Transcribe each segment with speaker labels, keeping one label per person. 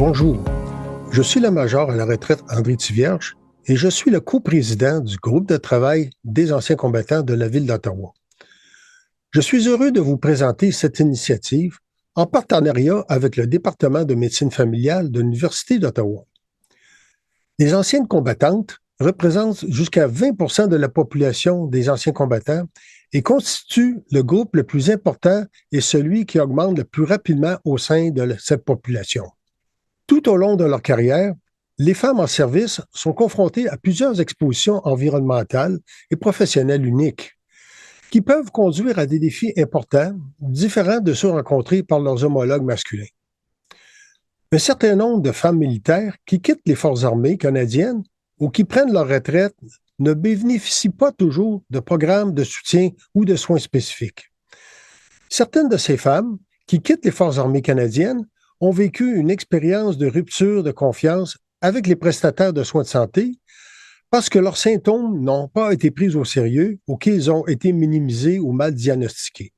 Speaker 1: Bonjour, je suis le major à la retraite André Thivierge et je suis le coprésident du groupe de travail des anciens combattants de la ville d'Ottawa. Je suis heureux de vous présenter cette initiative en partenariat avec le département de médecine familiale de l'Université d'Ottawa. Les anciennes combattantes représentent jusqu'à 20% de la population des anciens combattants et constituent le groupe le plus important et celui qui augmente le plus rapidement au sein de cette population. Tout au long de leur carrière, les femmes en service sont confrontées à plusieurs expositions environnementales et professionnelles uniques qui peuvent conduire à des défis importants, différents de ceux rencontrés par leurs homologues masculins. Un certain nombre de femmes militaires qui quittent les forces armées canadiennes ou qui prennent leur retraite ne bénéficient pas toujours de programmes de soutien ou de soins spécifiques. Certaines de ces femmes qui quittent les forces armées canadiennes ont vécu une expérience de rupture de confiance avec les prestataires de soins de santé parce que leurs symptômes n'ont pas été pris au sérieux ou qu'ils ont été minimisés ou mal diagnostiqués.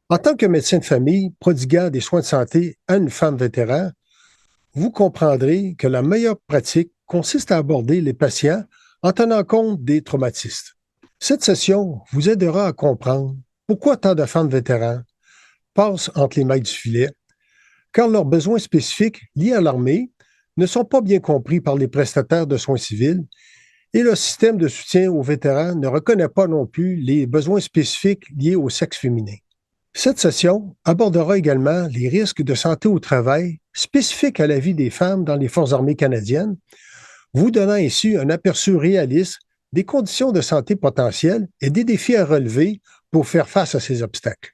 Speaker 1: En tant que médecin de famille prodiguant des soins de santé à une femme vétéran, vous comprendrez que la meilleure pratique consiste à aborder les patients en tenant compte des traumatismes. Cette session vous aidera à comprendre pourquoi tant de femmes vétérans passent entre les mailles du filet, car leurs besoins spécifiques liés à l'armée ne sont pas bien compris par les prestataires de soins civils et le système de soutien aux vétérans ne reconnaît pas non plus les besoins spécifiques liés au sexe féminin. Cette session abordera également les risques de santé au travail spécifiques à la vie des femmes dans les Forces armées canadiennes, vous donnant ainsi un aperçu réaliste des conditions de santé potentielles et des défis à relever pour faire face à ces obstacles.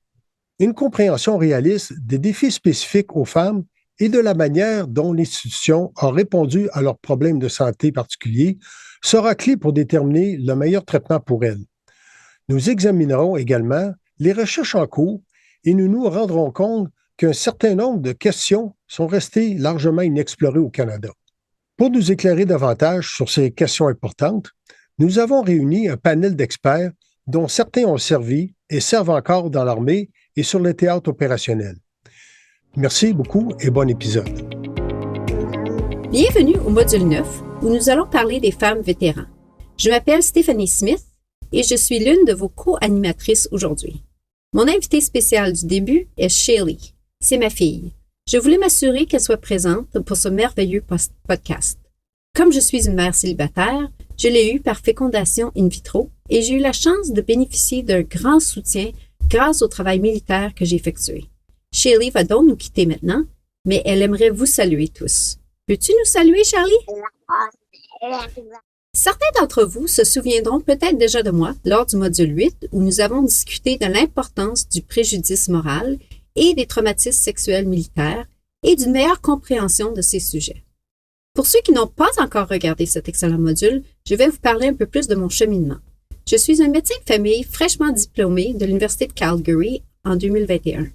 Speaker 1: Une compréhension réaliste des défis spécifiques aux femmes et de la manière dont l'institution a répondu à leurs problèmes de santé particuliers sera clé pour déterminer le meilleur traitement pour elles. Nous examinerons également les recherches en cours et nous nous rendrons compte qu'un certain nombre de questions sont restées largement inexplorées au Canada. Pour nous éclairer davantage sur ces questions importantes, nous avons réuni un panel d'experts dont certains ont servi et servent encore dans l'armée et sur le théâtre opérationnel. Merci beaucoup et bon épisode.
Speaker 2: Bienvenue au module 9 où nous allons parler des femmes vétérans. Je m'appelle Stéphanie Smith et je suis l'une de vos co-animatrices aujourd'hui. Mon invitée spéciale du début est Shaylee. C'est ma fille. Je voulais m'assurer qu'elle soit présente pour ce merveilleux podcast. Comme je suis une mère célibataire, je l'ai eu par fécondation in vitro et j'ai eu la chance de bénéficier d'un grand soutien grâce au travail militaire que j'ai effectué. Shaylee va donc nous quitter maintenant, mais elle aimerait vous saluer tous. Peux-tu nous saluer, Charlie? Certains d'entre vous se souviendront peut-être déjà de moi lors du module 8 où nous avons discuté de l'importance du préjudice moral et des traumatismes sexuels militaires et d'une meilleure compréhension de ces sujets. Pour ceux qui n'ont pas encore regardé cet excellent module, je vais vous parler un peu plus de mon cheminement. Je suis un médecin de famille fraîchement diplômé de l'Université de Calgary en 2021.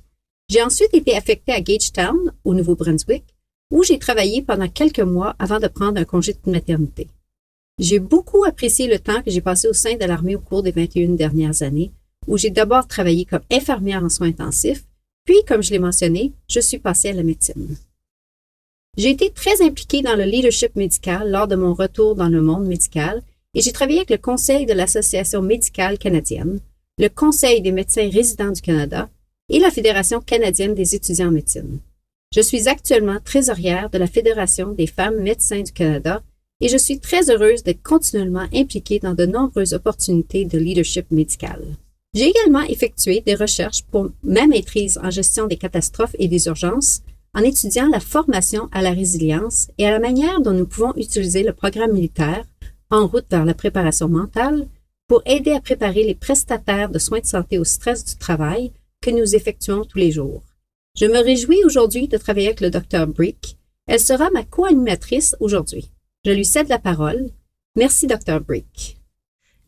Speaker 2: J'ai ensuite été affectée à Gagetown, au Nouveau-Brunswick, où j'ai travaillé pendant quelques mois avant de prendre un congé de maternité. J'ai beaucoup apprécié le temps que j'ai passé au sein de l'armée au cours des 21 dernières années, où j'ai d'abord travaillé comme infirmière en soins intensifs, puis, comme je l'ai mentionné, je suis passée à la médecine. J'ai été très impliquée dans le leadership médical lors de mon retour dans le monde médical et j'ai travaillé avec le Conseil de l'Association médicale canadienne, le Conseil des médecins résidents du Canada et la Fédération canadienne des étudiants en médecine. Je suis actuellement trésorière de la Fédération des femmes médecins du Canada et je suis très heureuse d'être continuellement impliquée dans de nombreuses opportunités de leadership médical. J'ai également effectué des recherches pour ma maîtrise en gestion des catastrophes et des urgences en étudiant la formation à la résilience et à la manière dont nous pouvons utiliser le programme militaire en route vers la préparation mentale pour aider à préparer les prestataires de soins de santé au stress du travail que nous effectuons tous les jours. Je me réjouis aujourd'hui de travailler avec le Dr. Brick. Elle sera ma co-animatrice aujourd'hui. Je lui cède la parole. Merci, Dr. Brick.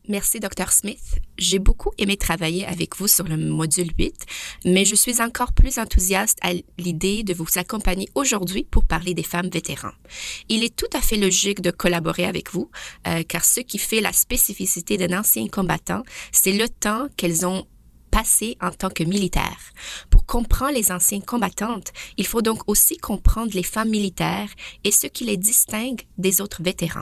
Speaker 3: Merci, Dr. Smith. J'ai beaucoup aimé travailler avec vous sur le module 8, mais je suis encore plus enthousiaste à l'idée de vous accompagner aujourd'hui pour parler des femmes vétérans. Il est tout à fait logique de collaborer avec vous, car ce qui fait la spécificité d'un ancien combattant, c'est le temps qu'elles ont passé en tant que militaire. Pour comprendre les anciennes combattantes, il faut donc aussi comprendre les femmes militaires et ce qui les distingue des autres vétérans.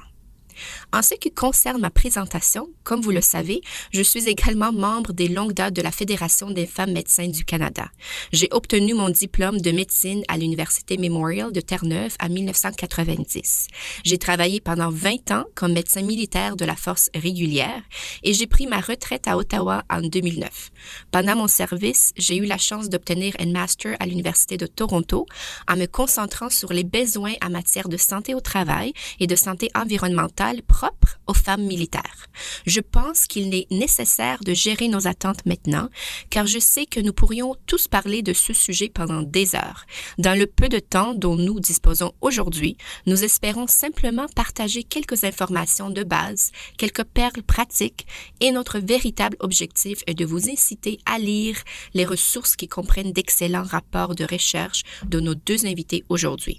Speaker 3: En ce qui concerne ma présentation, comme vous le savez, je suis également membre des longues dates de la Fédération des femmes médecins du Canada. J'ai obtenu mon diplôme de médecine à l'Université Memorial de Terre-Neuve en 1990. J'ai travaillé pendant 20 ans comme médecin militaire de la force régulière et j'ai pris ma retraite à Ottawa en 2009. Pendant mon service, j'ai eu la chance d'obtenir un master à l'Université de Toronto en me concentrant sur les besoins en matière de santé au travail et de santé environnementale propre aux femmes militaires. Je pense qu'il est nécessaire de gérer nos attentes maintenant, car je sais que nous pourrions tous parler de ce sujet pendant des heures. Dans le peu de temps dont nous disposons aujourd'hui, nous espérons simplement partager quelques informations de base, quelques perles pratiques, et notre véritable objectif est de vous inciter à lire les ressources qui comprennent d'excellents rapports de recherche de nos deux invités aujourd'hui.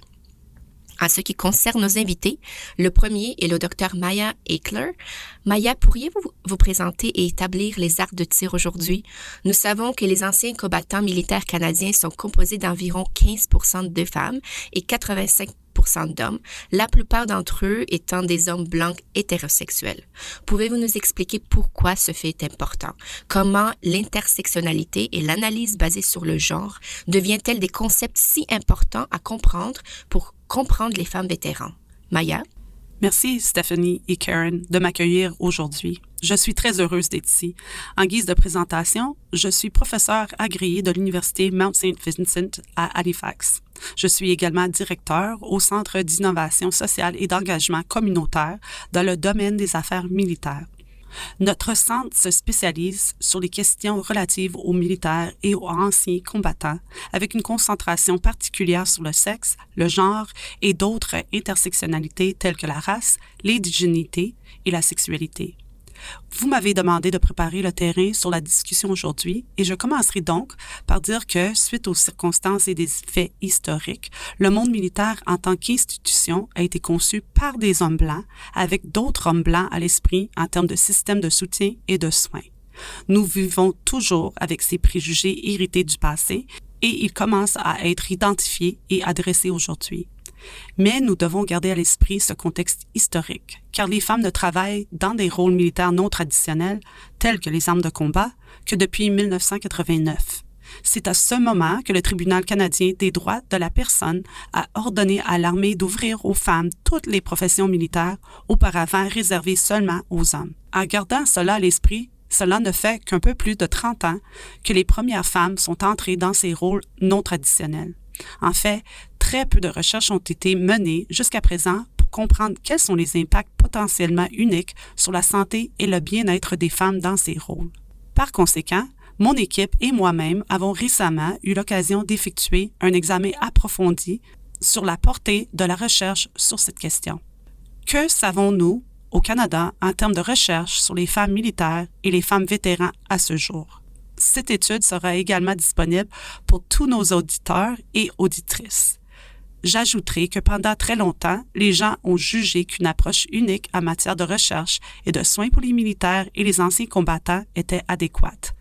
Speaker 3: En ce qui concerne nos invités, le premier est le Dr Maya Eichler. Maya, pourriez-vous vous présenter et établir les arcs de tir aujourd'hui? Nous savons que les anciens combattants militaires canadiens sont composés d'environ 15% de femmes et 85% d'hommes, la plupart d'entre eux étant des hommes blancs hétérosexuels. Pouvez-vous nous expliquer pourquoi ce fait est important? Comment l'intersectionnalité et l'analyse basée sur le genre deviennent-elles des concepts si importants à comprendre pour comprendre les femmes vétérans? Maya?
Speaker 4: Merci Stephanie et Karen de m'accueillir aujourd'hui. Je suis très heureuse d'être ici. En guise de présentation, je suis professeure agréée de l'Université Mount St. Vincent à Halifax. Je suis également directeur au Centre d'innovation sociale et d'engagement communautaire dans le domaine des affaires militaires. Notre centre se spécialise sur les questions relatives aux militaires et aux anciens combattants, avec une concentration particulière sur le sexe, le genre et d'autres intersectionnalités telles que la race, l'indigénité et la sexualité. Vous m'avez demandé de préparer le terrain sur la discussion aujourd'hui et je commencerai donc par dire que, suite aux circonstances et des faits historiques, le monde militaire en tant qu'institution a été conçu par des hommes blancs avec d'autres hommes blancs à l'esprit en termes de système de soutien et de soins. Nous vivons toujours avec ces préjugés hérités du passé et ils commencent à être identifiés et adressés aujourd'hui. Mais nous devons garder à l'esprit ce contexte historique, car les femmes ne travaillent dans des rôles militaires non traditionnels, tels que les armes de combat, que depuis 1989. C'est à ce moment que le Tribunal canadien des droits de la personne a ordonné à l'armée d'ouvrir aux femmes toutes les professions militaires auparavant réservées seulement aux hommes. En gardant cela à l'esprit, cela ne fait qu'un peu plus de 30 ans que les premières femmes sont entrées dans ces rôles non traditionnels. En fait, très peu de recherches ont été menées jusqu'à présent pour comprendre quels sont les impacts potentiellement uniques sur la santé et le bien-être des femmes dans ces rôles. Par conséquent, mon équipe et moi-même avons récemment eu l'occasion d'effectuer un examen approfondi sur la portée de la recherche sur cette question. Que savons-nous au Canada en termes de recherche sur les femmes militaires et les femmes vétérans à ce jour? Cette étude sera également disponible pour tous nos auditeurs et auditrices. J'ajouterai que pendant très longtemps, les gens ont jugé qu'une approche unique en matière de recherche et de soins pour les militaires et les anciens combattants était adéquate.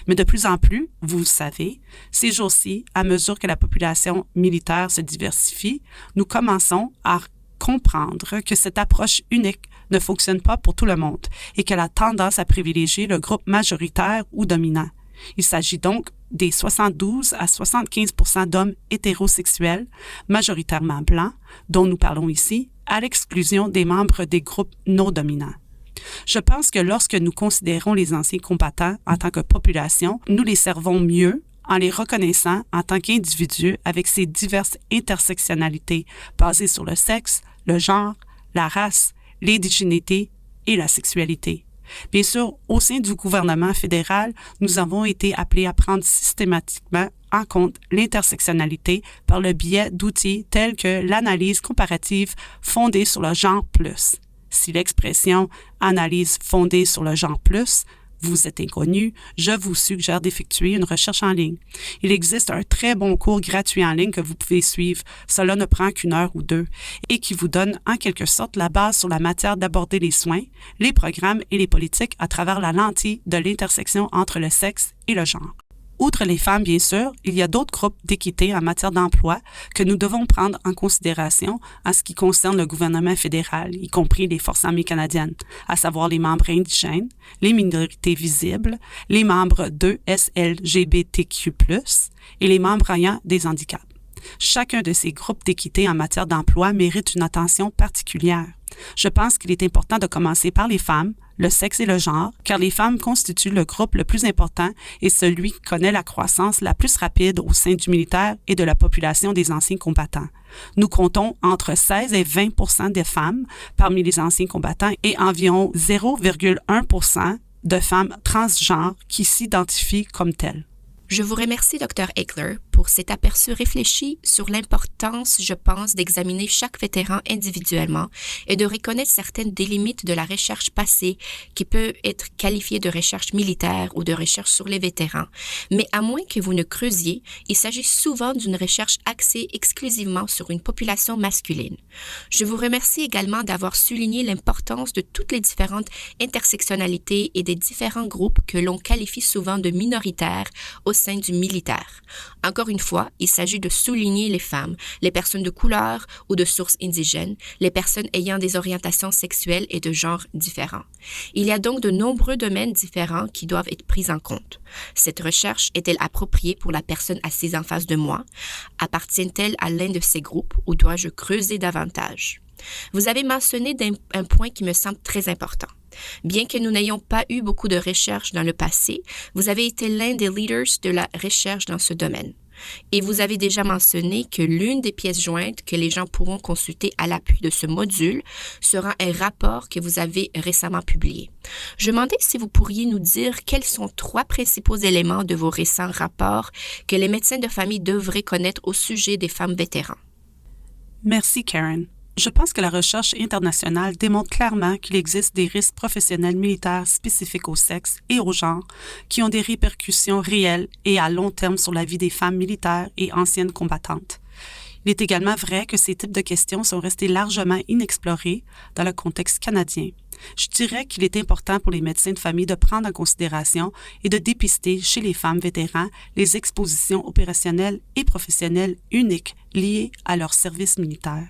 Speaker 4: Mais de plus en plus, vous le savez, ces jours-ci, à mesure que la population militaire se diversifie, nous commençons à comprendre que cette approche unique ne fonctionne pas pour tout le monde et qu'elle a tendance à privilégier le groupe majoritaire ou dominant. Il s'agit donc des 72 à 75% d'hommes hétérosexuels, majoritairement blancs, dont nous parlons ici, à l'exclusion des membres des groupes non dominants. Je pense que lorsque nous considérons les anciens combattants en tant que population, nous les servons mieux en les reconnaissant en tant qu'individus avec ces diverses intersectionnalités basées sur le sexe, le genre, la race, l'indigénité et la sexualité. Bien sûr, au sein du gouvernement fédéral, nous avons été appelés à prendre systématiquement en compte l'intersectionnalité par le biais d'outils tels que l'analyse comparative fondée sur le genre plus. Si l'expression « analyse fondée sur le genre plus » vous êtes inconnu, je vous suggère d'effectuer une recherche en ligne. Il existe un très bon cours gratuit en ligne que vous pouvez suivre. Cela ne prend qu'1 heure ou 2 et qui vous donne en quelque sorte la base sur la matière d'aborder les soins, les programmes et les politiques à travers la lentille de l'intersection entre le sexe et le genre. Outre les femmes, bien sûr, il y a d'autres groupes d'équité en matière d'emploi que nous devons prendre en considération en ce qui concerne le gouvernement fédéral, y compris les Forces armées canadiennes, à savoir les membres indigènes, les minorités visibles, les membres d'ESLGBTQ+, et les membres ayant des handicaps. Chacun de ces groupes d'équité en matière d'emploi mérite une attention particulière. Je pense qu'il est important de commencer par les femmes, le sexe et le genre, car les femmes constituent le groupe le plus important et celui qui connaît la croissance la plus rapide au sein du militaire et de la population des anciens combattants. Nous comptons entre 16 et 20 % des femmes parmi les anciens combattants et environ 0,1 % de femmes transgenres qui s'identifient comme telles.
Speaker 3: Je vous remercie, Dr. Eichler, pour cet aperçu réfléchi sur l'importance, je pense, d'examiner chaque vétéran individuellement et de reconnaître certaines des limites de la recherche passée qui peut être qualifiée de recherche militaire ou de recherche sur les vétérans. Mais à moins que vous ne creusiez, il s'agit souvent d'une recherche axée exclusivement sur une population masculine. Je vous remercie également d'avoir souligné l'importance de toutes les différentes intersectionnalités et des différents groupes que l'on qualifie souvent de minoritaires au sein du militaire. Encore une fois, il s'agit de souligner les femmes, les personnes de couleur ou de source indigène, les personnes ayant des orientations sexuelles et de genre différents. Il y a donc de nombreux domaines différents qui doivent être pris en compte. Cette recherche est-elle appropriée pour la personne assise en face de moi? Appartient-elle à l'un de ces groupes ou dois-je creuser davantage? Vous avez mentionné un point qui me semble très important. Bien que nous n'ayons pas eu beaucoup de recherches dans le passé, vous avez été l'un des leaders de la recherche dans ce domaine. Et vous avez déjà mentionné que l'une des pièces jointes que les gens pourront consulter à l'appui de ce module sera un rapport que vous avez récemment publié. Je me demandais si vous pourriez nous dire quels sont 3 principaux éléments de vos récents rapports que les médecins de famille devraient connaître au sujet des femmes vétérans.
Speaker 4: Merci, Karen. Je pense que la recherche internationale démontre clairement qu'il existe des risques professionnels militaires spécifiques au sexe et au genre qui ont des répercussions réelles et à long terme sur la vie des femmes militaires et anciennes combattantes. Il est également vrai que ces types de questions sont restées largement inexplorées dans le contexte canadien. Je dirais qu'il est important pour les médecins de famille de prendre en considération et de dépister chez les femmes vétérans les expositions opérationnelles et professionnelles uniques liées à leur service militaire.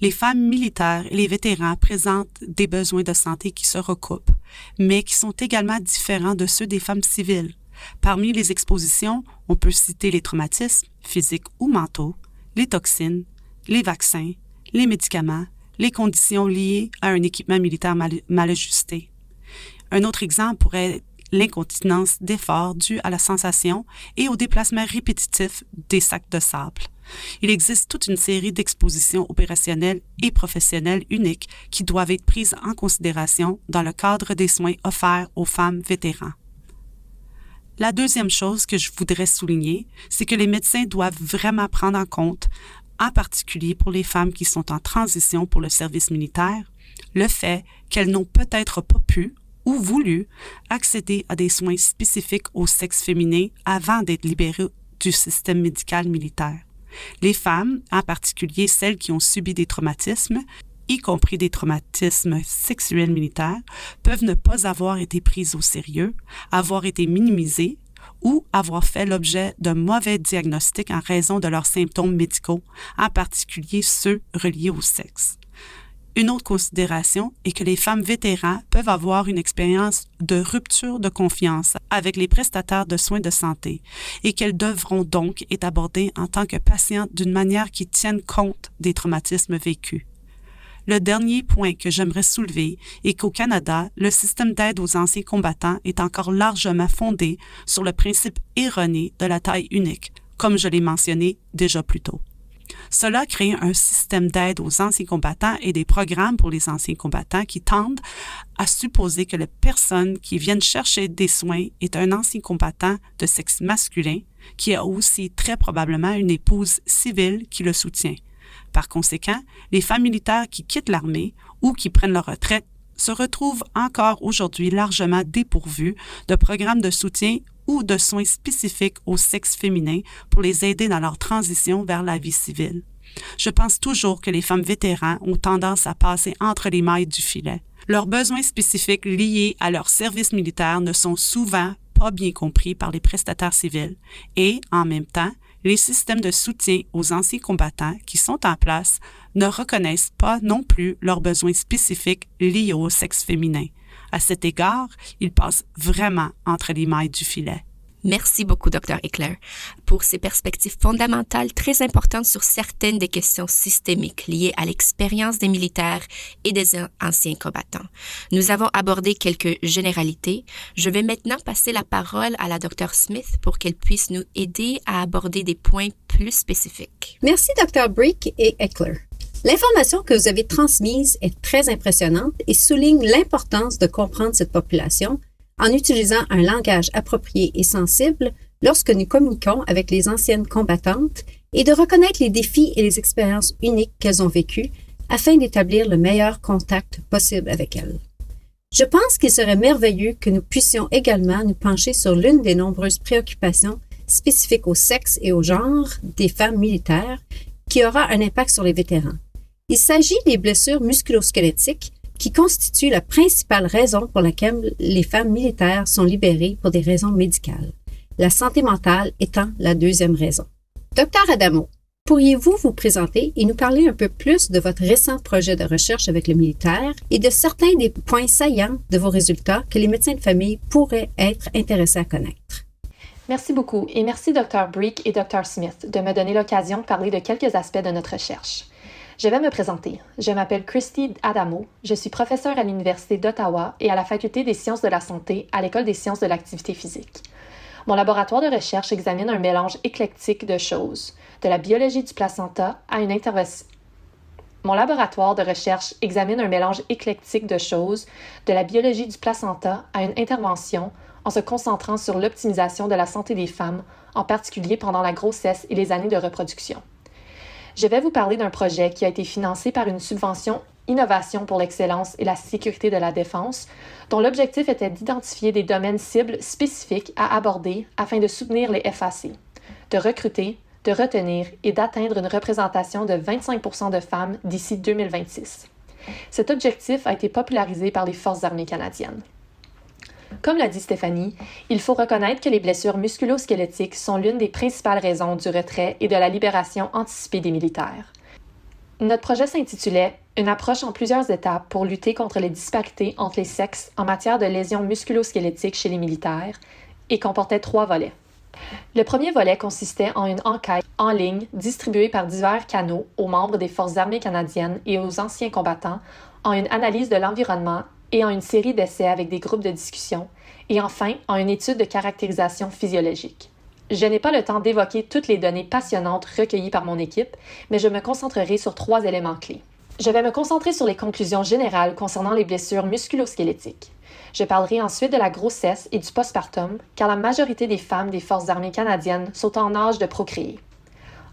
Speaker 4: Les femmes militaires et les vétérans présentent des besoins de santé qui se recoupent, mais qui sont également différents de ceux des femmes civiles. Parmi les expositions, on peut citer les traumatismes, physiques ou mentaux, les toxines, les vaccins, les médicaments, les conditions liées à un équipement militaire mal ajusté. Un autre exemple pourrait être l'incontinence d'effort due à la sensation et au déplacement répétitif des sacs de sable. Il existe toute une série d'expositions opérationnelles et professionnelles uniques qui doivent être prises en considération dans le cadre des soins offerts aux femmes vétérans. La deuxième chose que je voudrais souligner, c'est que les médecins doivent vraiment prendre en compte, en particulier pour les femmes qui sont en transition pour le service militaire, le fait qu'elles n'ont peut-être pas pu ou voulu accéder à des soins spécifiques au sexe féminin avant d'être libérées du système médical militaire. Les femmes, en particulier celles qui ont subi des traumatismes, y compris des traumatismes sexuels militaires, peuvent ne pas avoir été prises au sérieux, avoir été minimisées ou avoir fait l'objet d'un mauvais diagnostic en raison de leurs symptômes médicaux, en particulier ceux reliés au sexe. Une autre considération est que les femmes vétérans peuvent avoir une expérience de rupture de confiance avec les prestataires de soins de santé et qu'elles devront donc être abordées en tant que patientes d'une manière qui tienne compte des traumatismes vécus. Le dernier point que j'aimerais soulever est qu'au Canada, le système d'aide aux anciens combattants est encore largement fondé sur le principe erroné de la taille unique, comme je l'ai mentionné déjà plus tôt. Cela crée un système d'aide aux anciens combattants et des programmes pour les anciens combattants qui tendent à supposer que la personne qui vient chercher des soins est un ancien combattant de sexe masculin qui a aussi très probablement une épouse civile qui le soutient. Par conséquent, les femmes militaires qui quittent l'armée ou qui prennent leur retraite se retrouvent encore aujourd'hui largement dépourvus de programmes de soutien ou de soins spécifiques au sexe féminin pour les aider dans leur transition vers la vie civile. Je pense toujours que les femmes vétérans ont tendance à passer entre les mailles du filet. Leurs besoins spécifiques liés à leur service militaire ne sont souvent pas bien compris par les prestataires civils et, en même temps, les systèmes de soutien aux anciens combattants qui sont en place ne reconnaissent pas non plus leurs besoins spécifiques liés au sexe féminin. À cet égard, ils passent vraiment entre les mailles du filet.
Speaker 3: Merci beaucoup, Dr. Eckler, pour ces perspectives fondamentales très importantes sur certaines des questions systémiques liées à l'expérience des militaires et des anciens combattants. Nous avons abordé quelques généralités. Je vais maintenant passer la parole à la Dr. Smith pour qu'elle puisse nous aider à aborder des points plus spécifiques.
Speaker 2: Merci, Dr. Brick et Eckler. L'information que vous avez transmise est très impressionnante et souligne l'importance de comprendre cette population en utilisant un langage approprié et sensible lorsque nous communiquons avec les anciennes combattantes et de reconnaître les défis et les expériences uniques qu'elles ont vécues afin d'établir le meilleur contact possible avec elles. Je pense qu'il serait merveilleux que nous puissions également nous pencher sur l'une des nombreuses préoccupations spécifiques au sexe et au genre des femmes militaires qui aura un impact sur les vétérans. Il s'agit des blessures musculo-squelettiques qui constitue la principale raison pour laquelle les femmes militaires sont libérées pour des raisons médicales, la santé mentale étant la deuxième raison. Dr. Adamo, pourriez-vous vous présenter et nous parler un peu plus de votre récent projet de recherche avec le militaire et de certains des points saillants de vos résultats que les médecins de famille pourraient être intéressés à connaître?
Speaker 5: Merci beaucoup et merci Dr. Brick et Dr. Smith de me donner l'occasion de parler de quelques aspects de notre recherche. Je vais me présenter. Je m'appelle Christy Adamo. Je suis professeure à l'Université d'Ottawa et à la Faculté des sciences de la santé à l'École des sciences de l'activité physique. Mon laboratoire de recherche examine un mélange éclectique de choses, de la biologie du placenta à une intervention. Mon laboratoire de recherche examine un mélange éclectique de choses, de la biologie du placenta à une intervention, en se concentrant sur l'optimisation de la santé des femmes, en particulier pendant la grossesse et les années de reproduction. Je vais vous parler d'un projet qui a été financé par une subvention Innovation pour l'excellence et la sécurité de la défense, dont l'objectif était d'identifier des domaines cibles spécifiques à aborder afin de soutenir les FAC, de recruter, de retenir et d'atteindre une représentation de 25% de femmes d'ici 2026. Cet objectif a été popularisé par les Forces armées canadiennes. Comme l'a dit Stéphanie, il faut reconnaître que les blessures musculo-squelettiques sont l'une des principales raisons du retrait et de la libération anticipée des militaires. Notre projet s'intitulait « Une approche en plusieurs étapes pour lutter contre les disparités entre les sexes en matière de lésions musculo-squelettiques chez les militaires » et comportait 3 volets. Le premier volet consistait en une enquête en ligne distribuée par divers canaux aux membres des Forces armées canadiennes et aux anciens combattants, en une analyse de l'environnement et en une série d'essais avec des groupes de discussion, et enfin en une étude de caractérisation physiologique. Je n'ai pas le temps d'évoquer toutes les données passionnantes recueillies par mon équipe, mais je me concentrerai sur 3 éléments clés. Je vais me concentrer sur les conclusions générales concernant les blessures musculo-squelettiques. Je parlerai ensuite de la grossesse et du postpartum, car la majorité des femmes des Forces armées canadiennes sont en âge de procréer.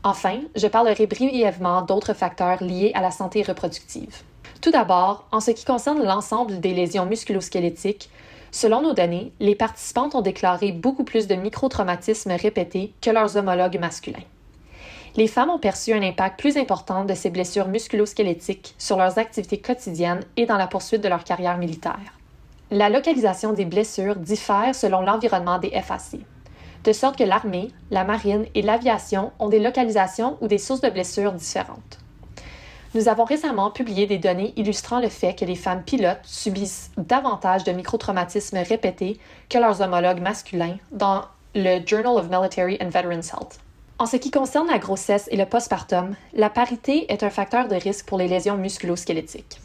Speaker 5: Enfin, je parlerai brièvement d'autres facteurs liés à la santé reproductive. Tout d'abord, en ce qui concerne l'ensemble des lésions musculo-squelettiques, selon nos données, les participantes ont déclaré beaucoup plus de microtraumatismes répétés que leurs homologues masculins. Les femmes ont perçu un impact plus important de ces blessures musculo-squelettiques sur leurs activités quotidiennes et dans la poursuite de leur carrière militaire. La localisation des blessures diffère selon l'environnement des FAC, de sorte que l'armée, la marine et l'aviation ont des localisations ou des sources de blessures différentes. Nous avons récemment publié des données illustrant le fait que les femmes pilotes subissent davantage de microtraumatismes répétés que leurs homologues masculins dans le Journal of Military and Veterans Health. En ce qui concerne la grossesse et le postpartum, la parité est un facteur de risque pour les lésions musculo-squelettiques.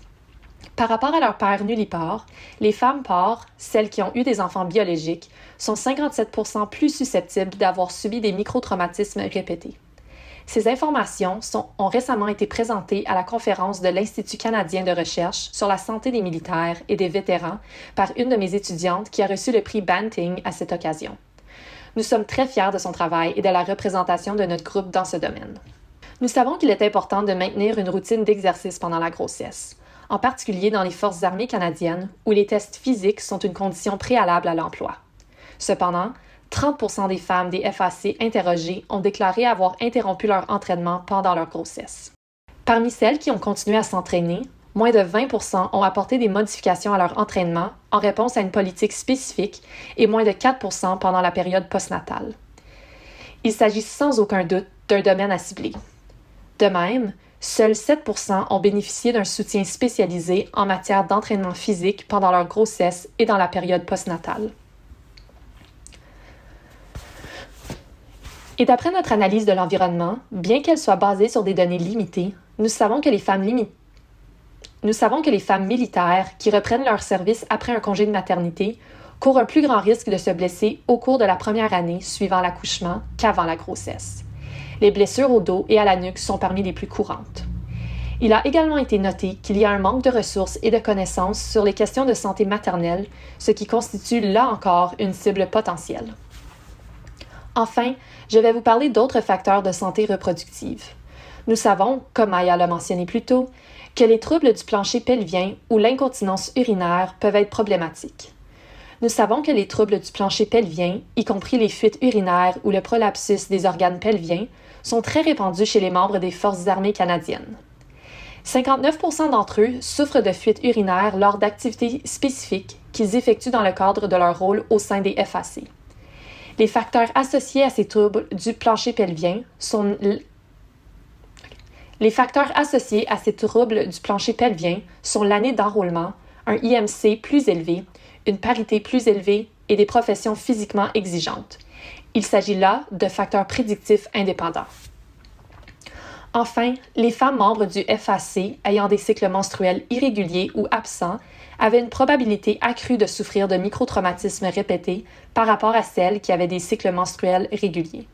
Speaker 5: Par rapport à leur père nullipare, les femmes pares, celles qui ont eu des enfants biologiques, sont 57% plus susceptibles d'avoir subi des microtraumatismes répétés. Ces informations ont récemment été présentées à la conférence de l'Institut canadien de recherche sur la santé des militaires et des vétérans par une de mes étudiantes qui a reçu le prix Banting à cette occasion. Nous sommes très fiers de son travail et de la représentation de notre groupe dans ce domaine. Nous savons qu'il est important de maintenir une routine d'exercice pendant la grossesse. en particulier dans les Forces armées canadiennes, où les tests physiques sont une condition préalable à l'emploi. Cependant, 30% des femmes des FAC interrogées ont déclaré avoir interrompu leur entraînement pendant leur grossesse. Parmi celles qui ont continué à s'entraîner, moins de 20% ont apporté des modifications à leur entraînement en réponse à une politique spécifique et moins de 4% pendant la période postnatale. Il s'agit sans aucun doute d'un domaine à cibler. De même, seuls 7% ont bénéficié d'un soutien spécialisé en matière d'entraînement physique pendant leur grossesse et dans la période postnatale. Et d'après notre analyse de l'environnement, bien qu'elle soit basée sur des données limitées, nous savons que les femmes militaires qui reprennent leur service après un congé de maternité courent un plus grand risque de se blesser au cours de la première année suivant l'accouchement qu'avant la grossesse. Les blessures au dos et à la nuque sont parmi les plus courantes. Il a également été noté qu'il y a un manque de ressources et de connaissances sur les questions de santé maternelle, ce qui constitue là encore une cible potentielle. Enfin, je vais vous parler d'autres facteurs de santé reproductive. Nous savons, comme Maya l'a mentionné plus tôt, que les troubles du plancher pelvien ou l'incontinence urinaire peuvent être problématiques. Nous savons que les troubles du plancher pelvien, y compris les fuites urinaires ou le prolapsus des organes pelviens, sont très répandus chez les membres des Forces armées canadiennes. 59% d'entre eux souffrent de fuites urinaires lors d'activités spécifiques qu'ils effectuent dans le cadre de leur rôle au sein des FAC. Les facteurs associés à ces troubles du plancher pelvien sont l'année d'enrôlement, un IMC plus élevé, une parité plus élevée et des professions physiquement exigeantes. Il s'agit là de facteurs prédictifs indépendants. Enfin, les femmes membres du FAC ayant des cycles menstruels irréguliers ou absents avaient une probabilité accrue de souffrir de microtraumatismes répétés par rapport à celles qui avaient des cycles menstruels réguliers.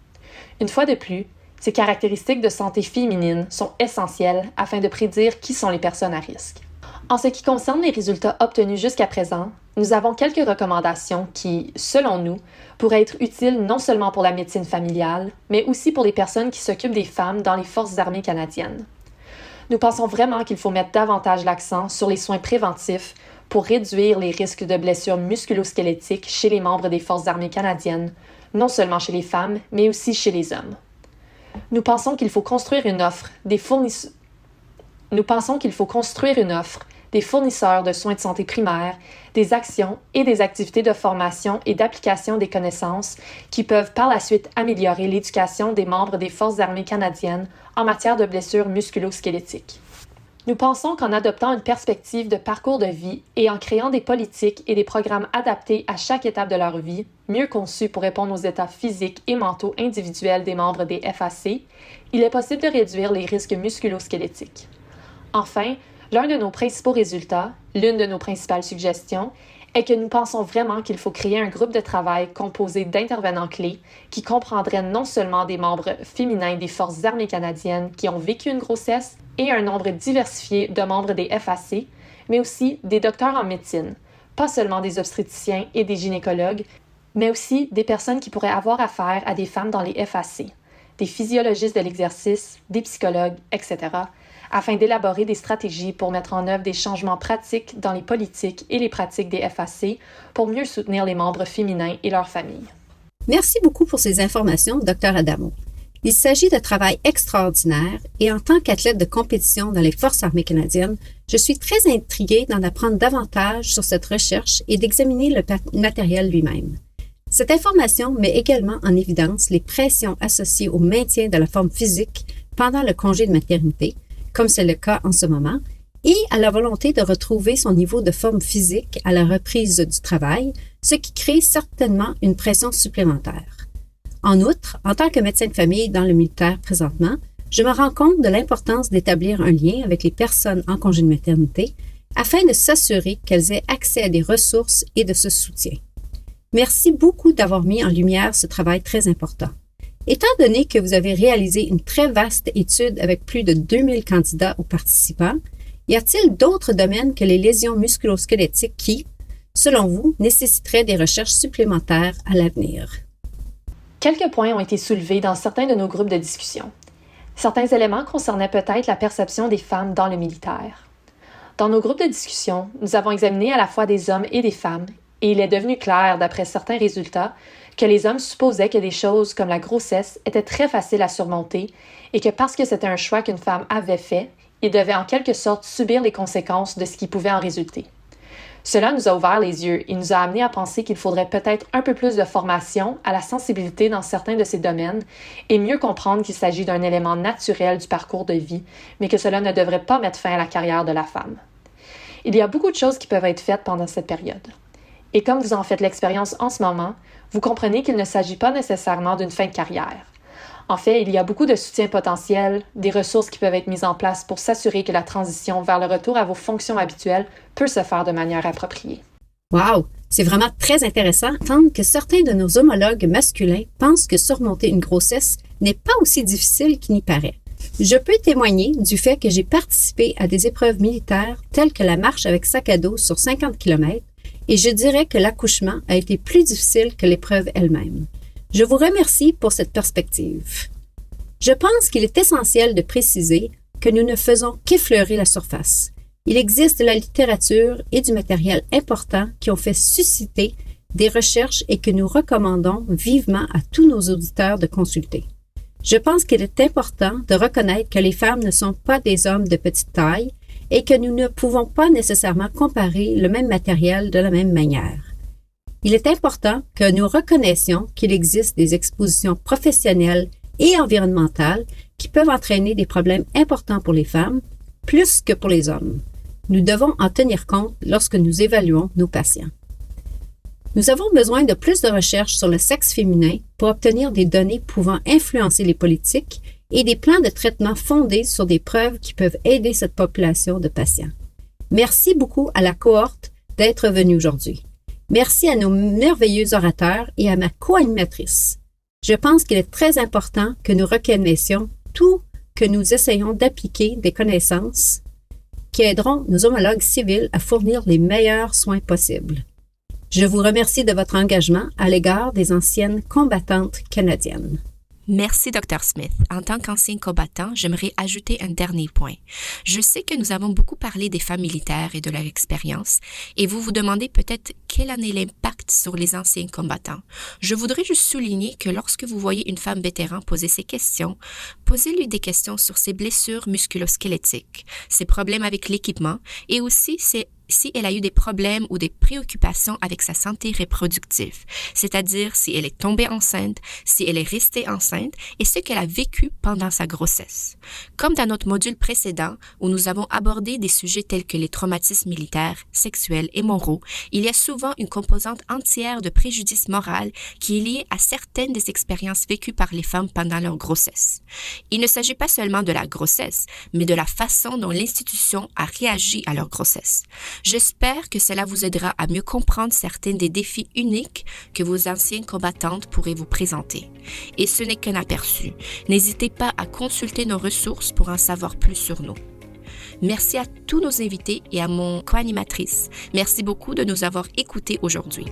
Speaker 5: Une fois de plus, ces caractéristiques de santé féminine sont essentielles afin de prédire qui sont les personnes à risque. En ce qui concerne les résultats obtenus jusqu'à présent, nous avons quelques recommandations qui, selon nous, pourraient être utiles non seulement pour la médecine familiale, mais aussi pour les personnes qui s'occupent des femmes dans les Forces armées canadiennes. Nous pensons vraiment qu'il faut mettre davantage l'accent sur les soins préventifs pour réduire les risques de blessures musculo-squelettiques chez les membres des Forces armées canadiennes, non seulement chez les femmes, mais aussi chez les hommes. Nous pensons qu'il faut construire une offre des fournisseurs de soins de santé primaires, des actions et des activités de formation et d'application des connaissances qui peuvent par la suite améliorer l'éducation des membres des Forces armées canadiennes en matière de blessures musculo-squelettiques. Nous pensons qu'en adoptant une perspective de parcours de vie et en créant des politiques et des programmes adaptés à chaque étape de leur vie, mieux conçus pour répondre aux états physiques et mentaux individuels des membres des FAC, il est possible de réduire les risques musculo-squelettiques. Enfin, l'un de nos principaux résultats, l'une de nos principales suggestions, est que nous pensons vraiment qu'il faut créer un groupe de travail composé d'intervenants clés qui comprendrait non seulement des membres féminins des Forces armées canadiennes qui ont vécu une grossesse et un nombre diversifié de membres des FAC, mais aussi des docteurs en médecine, pas seulement des obstétriciens et des gynécologues, mais aussi des personnes qui pourraient avoir affaire à des femmes dans les FAC, des physiologistes de l'exercice, des psychologues, etc., afin d'élaborer des stratégies pour mettre en œuvre des changements pratiques dans les politiques et les pratiques des FAC pour mieux soutenir les membres féminins et leurs familles.
Speaker 2: Merci beaucoup pour ces informations, Dr. Adamo. Il s'agit de travail extraordinaire et en tant qu'athlète de compétition dans les Forces armées canadiennes, je suis très intriguée d'en apprendre davantage sur cette recherche et d'examiner le matériel lui-même. Cette information met également en évidence les pressions associées au maintien de la forme physique pendant le congé de maternité, comme c'est le cas en ce moment, et à la volonté de retrouver son niveau de forme physique à la reprise du travail, ce qui crée certainement une pression supplémentaire. En outre, en tant que médecin de famille dans le militaire présentement, je me rends compte de l'importance d'établir un lien avec les personnes en congé de maternité afin de s'assurer qu'elles aient accès à des ressources et de ce soutien. Merci beaucoup d'avoir mis en lumière ce travail très important. Étant donné que vous avez réalisé une très vaste étude avec plus de 2000 candidats ou participants, y a-t-il d'autres domaines que les lésions musculo-squelettiques qui, selon vous, nécessiteraient des recherches supplémentaires à l'avenir?
Speaker 5: Quelques points ont été soulevés dans certains de nos groupes de discussion. Certains éléments concernaient peut-être la perception des femmes dans le militaire. Dans nos groupes de discussion, nous avons examiné à la fois des hommes et des femmes, et il est devenu clair, d'après certains résultats, que les hommes supposaient que des choses comme la grossesse étaient très faciles à surmonter et que parce que c'était un choix qu'une femme avait fait, ils devaient en quelque sorte subir les conséquences de ce qui pouvait en résulter. Cela nous a ouvert les yeux et nous a amené à penser qu'il faudrait peut-être un peu plus de formation à la sensibilité dans certains de ces domaines et mieux comprendre qu'il s'agit d'un élément naturel du parcours de vie, mais que cela ne devrait pas mettre fin à la carrière de la femme. Il y a beaucoup de choses qui peuvent être faites pendant cette période. Et comme vous en faites l'expérience en ce moment, vous comprenez qu'il ne s'agit pas nécessairement d'une fin de carrière. En fait, il y a beaucoup de soutien potentiel, des ressources qui peuvent être mises en place pour s'assurer que la transition vers le retour à vos fonctions habituelles peut se faire de manière appropriée.
Speaker 2: Wow! C'est vraiment très intéressant d'entendre que certains de nos homologues masculins pensent que surmonter une grossesse n'est pas aussi difficile qu'il n'y paraît. Je peux témoigner du fait que j'ai participé à des épreuves militaires telles que la marche avec sac à dos sur 50 km et je dirais que l'accouchement a été plus difficile que l'épreuve elle-même. Je vous remercie pour cette perspective. Je pense qu'il est essentiel de préciser que nous ne faisons qu'effleurer la surface. Il existe de la littérature et du matériel important qui ont fait susciter des recherches et que nous recommandons vivement à tous nos auditeurs de consulter. Je pense qu'il est important de reconnaître que les femmes ne sont pas des hommes de petite taille et que nous ne pouvons pas nécessairement comparer le même matériel de la même manière. Il est important que nous reconnaissions qu'il existe des expositions professionnelles et environnementales qui peuvent entraîner des problèmes importants pour les femmes, plus que pour les hommes. Nous devons en tenir compte lorsque nous évaluons nos patients. Nous avons besoin de plus de recherches sur le sexe féminin pour obtenir des données pouvant influencer les politiques et des plans de traitement fondés sur des preuves qui peuvent aider cette population de patients. Merci beaucoup à la cohorte d'être venue aujourd'hui. Merci à nos merveilleux orateurs et à ma co-animatrice. Je pense qu'il est très important que nous reconnaissions tout que nous essayons d'appliquer des connaissances qui aideront nos homologues civils à fournir les meilleurs soins possibles. Je vous remercie de votre engagement à l'égard des anciennes combattantes canadiennes.
Speaker 3: Merci, Dr. Smith. En tant qu'ancien combattant, j'aimerais ajouter un dernier point. Je sais que nous avons beaucoup parlé des femmes militaires et de leur expérience, et vous vous demandez peut-être quel en est l'impact sur les anciens combattants. Je voudrais juste souligner que lorsque vous voyez une femme vétéran poser ces questions, posez-lui des questions sur ses blessures musculo-squelettiques, ses problèmes avec l'équipement, et aussi si elle a eu des problèmes ou des préoccupations avec sa santé reproductive, c'est-à-dire si elle est tombée enceinte, si elle est restée enceinte et ce qu'elle a vécu pendant sa grossesse. Comme dans notre module précédent où nous avons abordé des sujets tels que les traumatismes militaires, sexuels et moraux, il y a souvent une composante entière de préjudice moral qui est liée à certaines des expériences vécues par les femmes pendant leur grossesse. Il ne s'agit pas seulement de la grossesse, mais de la façon dont l'institution a réagi à leur grossesse. J'espère que cela vous aidera à mieux comprendre certains des défis uniques que vos anciennes combattantes pourraient vous présenter. Et ce n'est qu'un aperçu. N'hésitez pas à consulter nos ressources pour en savoir plus sur nous. Merci à tous nos invités et à mon co-animatrice. Merci beaucoup de nous avoir écoutés aujourd'hui.